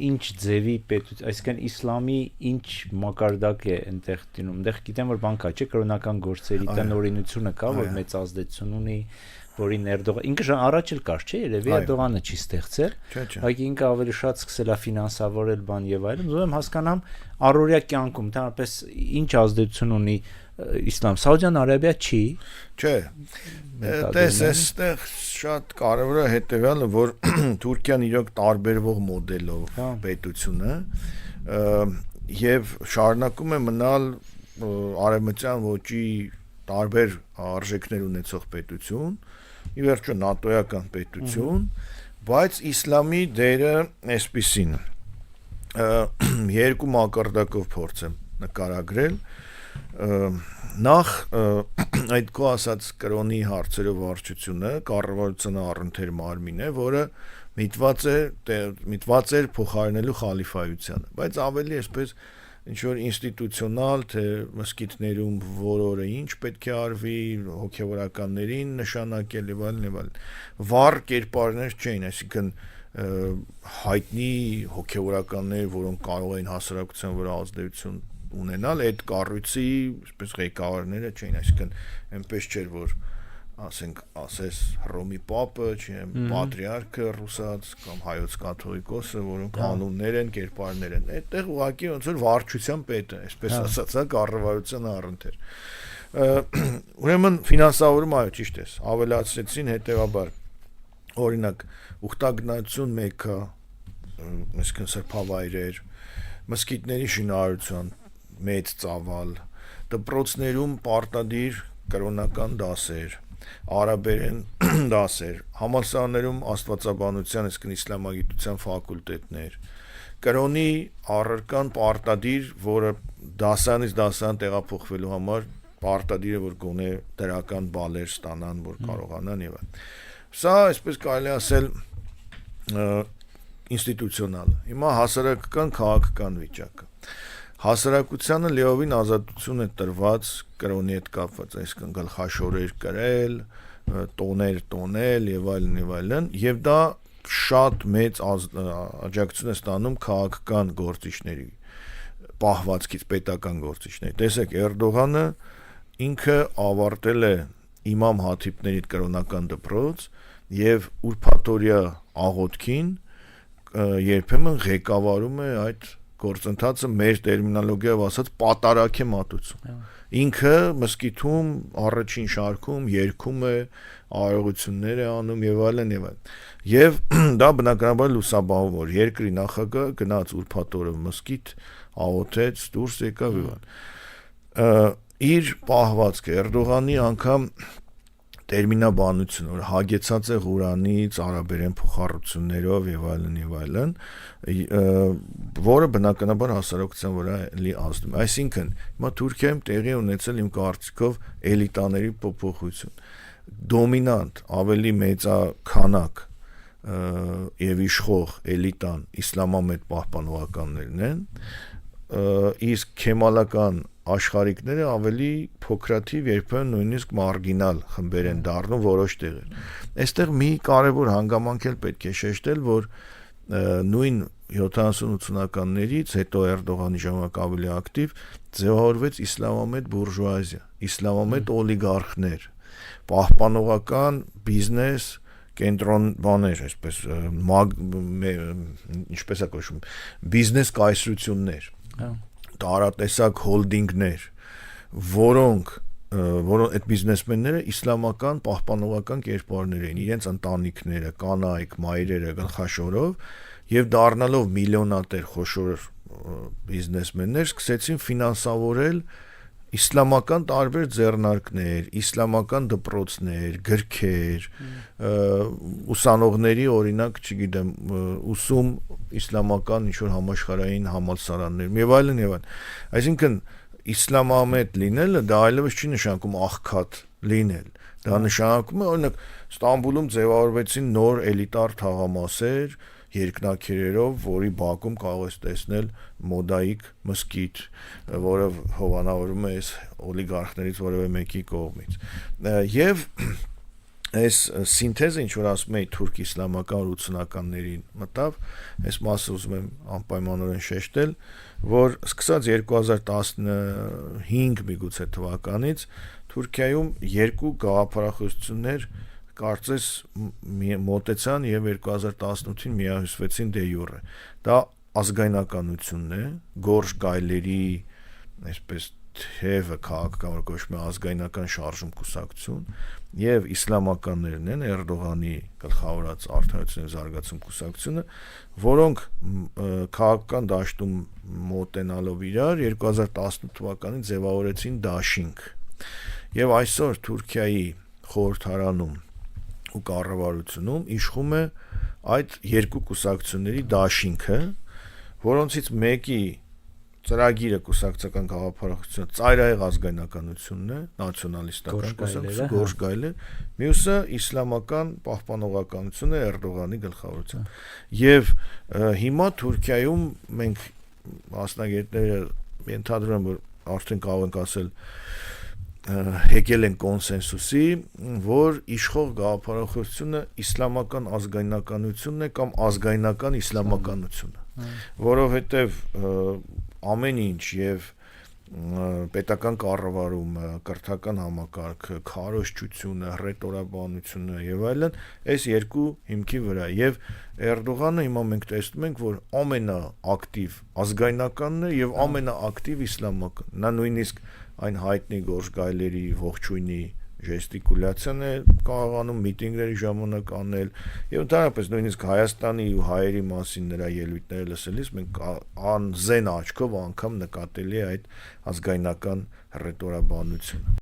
Ինչ ձևի պետություն, այսինքն իսլամի ինչ մակարդակ է այնտեղ դինում։ Այնտեղ գիտեմ որ բան կա, չէ՞, կրոնական գործերի տնօրինությունը կա, որ մեծ ազդեցություն ունի, որին Էրդողան ինքը առաջ էլ կար, չէ՞, երևի Էրդողանը չի ստեղծել, բայց ինքը ավելի շատ սկսել է ֆինանսավորել բան եւ այլն։ Ուզում եմ հասկանամ առօրյա կյանքում ընդհանրապես ինչ ազդեցություն ունի իսլամ։ Սաուդյան Արաբիա չի։ Չէ։ Դες այստեղ շատ կարևոր է հետեւյալը, որ Թուրքիան իրոք տարբերվող մոդելով պետություն է եւ շարունակում է մնալ արևմտյան ոճի տարբեր արժեքներ ունեցող պետություն, ի վերջո նատոյական պետություն, բայց իսլամի դերը այսպիսին երկու մակարդակով փորձեմ նկարագրել նախ այդ քո ասած կրոնի հարցերով վարչությունը կառավարության առընթեր մարմին է, որը միտված էր փոխարինելու խալիֆայությանը, բայց ավելի այսպես ինչ որ ինստիտուցիոնալ թե մսկիթներում որորը ինչ պետք է արվի, հոգևորականներին նշանակել եւ այլն, վառ կերպարներ չէին, այսինքն հայտնի հոգևորականներ, որոնք կարող էին հասարակության վրա ազդեցություն ունենալ, այդ կառույցի, այսպես ղեկավարները չէին, այսինքն այնպես չէր, որ ասես Հռոմի պապը, չէ, պատրիարքը ռուսաց կամ հայոց կաթողիկոսը, որոնք անուններ են, կերպարներ են, այդտեղ ուղղակի ոնց որ վարչության պետը, այսպես ասած, կառավարության առընթեր։ Ուրեմն ֆինանսավորումը այո, ճիշտ է, ավելացրեցին հետեւաբար, օրինակ, ուխտագնացություն Մեքքա, այսինքն սրբավայրեր, մսկիթների շինարարության մեծ ծավալ, դպրոցներում պարտադիր կրոնական դասեր, արաբերեն դասեր, համալսարաններում աստվածաբանության, այսինքն իսլամագիտության ֆակուլտետներ, կրոնի առարկան պարտադիր, որը դասարանից դասարան տեղափոխվելու համար պարտադիր է, որ գոնե դրական բալեր ստանան, որ կարողանան եւ այլն։ Սա այսպես կարելի ասել ինստիտուցիոնալ։ Հիմա հասարակական քաղաքական վիճակը։ Հասարակությանը լիովին ազատություն է տրված կրոնի հետ կապված, այսինքն գլխաշորեր կրել, տոներ տոնել եւ այլն, եւ դա շատ մեծ աջակցություն է ստանում քաղաքական գործիչների պահվածքից, պետական գործիչների։ Տեսեք, Էրդողանը ինքը ավարտել է իմամ հաթիբների կրոնական դպրոց եւ ուրփաթորյա աղոթքին երբեմն ղեկավարում է այդ գործընթացը մեր տերմինոլոգիայով ասած պատարակ է մատուցում։ Ինքը մսկիթում առաջին շարքում երգում է, արարողություններ է անում եւ այլն եւ այլն։ Եվ դա բնականաբար լուսաբանվում որ երկրի նախագահ գնաց ուրփաթորը մսկիթ, աղոթեց, դուրս եկավ եւ այլն։ Իր պահվածքը Էրդողանի անգամ տերմինաբանություն, որ հագեցած է Ղուրանից, արաբերեն փոխառություններով եւ այլն, որը բնականաբար հասարակության վրա լի ազդում։ Այսինքն, հիմա Թուրքիայում տեղի ունեցել իմ կարծիքով էլիտաների փոփոխություն։ Դոմինանտ, ավելի մեծաքանակ եւ իշխող էլիտան իսլամամետ պահպանողականներն են, իսկ քեմալական աշխարհիկները ավելի փոքրաթիվ երբեմն նույնիսկ մարգինալ խմբեր են դառնում որոշ տեղեր։ Այստեղ մի կարևոր հանգամանք էլ պետք է շեշտել, որ նույն 70-80-ականներից հետո Էրդողանի ժամանակ ավելի ակտիվ ձևավորվեց իսլամամետ բուրժուազիա, իսլամամետ օլիգարխներ, պահպանողական բիզնես կենտրոն բաներ, այսպես ինչպես է կոչվում, բիզնես կայսրություններ, տարատեսակ հոլդինգներ, որոնք այդ բիզնեսմենները իսլամական պահպանողական կերպարներ էին, իրենց ընտանիքները, կանայք, մայրերը գլխաշորով եւ դառնալով միլիոնատեր խոշոր բիզնեսմեններ սկսեցին ֆինանսավորել իսլամական տարբեր ձեռնարկներ, իսլամական դպրոցներ, գրքեր, ուսանողների օրինակ, չգիտեմ, ուսում իսլամական ինչ-որ համաշխարհային համալսարաններ եւ այլն եւ այլն։ Այսինքն իսլամամետ լինելը դա այլևս չի նշանակում աղքատ լինել։ Դա նշանակում է օրինակ Ստամբուլում ձևավորվեցին նոր էլիտար թաղամասեր, երկնաքերերով, որի բակում կարող ես տեսնել մոդայիկ մսկիթ, որը հովանավորում է այս օլիգարխներից որևէ մեկի կողմից։ Եվ այս սինթեզը ինչ որ ասում էի թուրք իսլամական 80-ականներին մտավ, այս մասը ուզում եմ անպայմանորեն շեշտել, որ սկսած 2015 միգուցե թվականից Թուրքիայում երկու գաղափարախոսություններ կարծես մոտեցան եւ 2018-ին միահյուսվեցին դե յուրե։ Դա ազգայնականությունն է, գորշ գայլերի, այսպես թևը քաղաքական որ կոչվում է ազգայնական շարժում կուսակցություն եւ իսլամականներն են Էրդողանի գլխավորած Արդարություն եւ զարգացում կուսակցությունը, որոնք քաղաքական դաշտում մոտենալով իրար 2018 թվականին ձևավորեցին դաշինք։ Եվ այսօր Թուրքիայի խորհրդարանում ու կառավարությունում իշխում է այդ երկու կուսակցությունների դաշինքը, որոնցից մեկի ծրագիրը կուսակցական գաղափարախոսությունը ծայրահեղ ազգայնականությունն է, նացիոնալիստական կուսակցություն, գորշ գայլեր, մյուսը իսլամական պահպանողականությունն է Էրդողանի գլխավորությամբ։ Եվ հիմա Թուրքիայում մենք մասնագետները ենթադրում են, որ արդեն կարող ենք ասել եկել են կոնսենսուսի, որ իշխող գաղափարախոսությունը իսլամական ազգայնականությունն է կամ ազգայնական իսլամականությունը, որովհետև ամեն ինչ եւ պետական կառավարումը, կրթական համակարգը, քարոզչությունը, ռետորաբանությունը եւ այլն, այս երկու հիմքի վրա եւ Էրդողանը հիմա մենք տեսնում ենք, որ ամենաակտիվ ազգայնականն է եւ ամենաակտիվ իսլամական։ Նա նույնիսկ այն հայտնի գորշ գայլերի ողջույնի ժեստիկուլյացիան է կարողանում միտինգների ժամանակ անել եւ ընդհանրապես նույնիսկ Հայաստանի ու հայերի մասին նրա ելույթները լսելիս մենք անզեն աչքով անգամ նկատելի է այդ ազգայնական ռետորաբանությունը։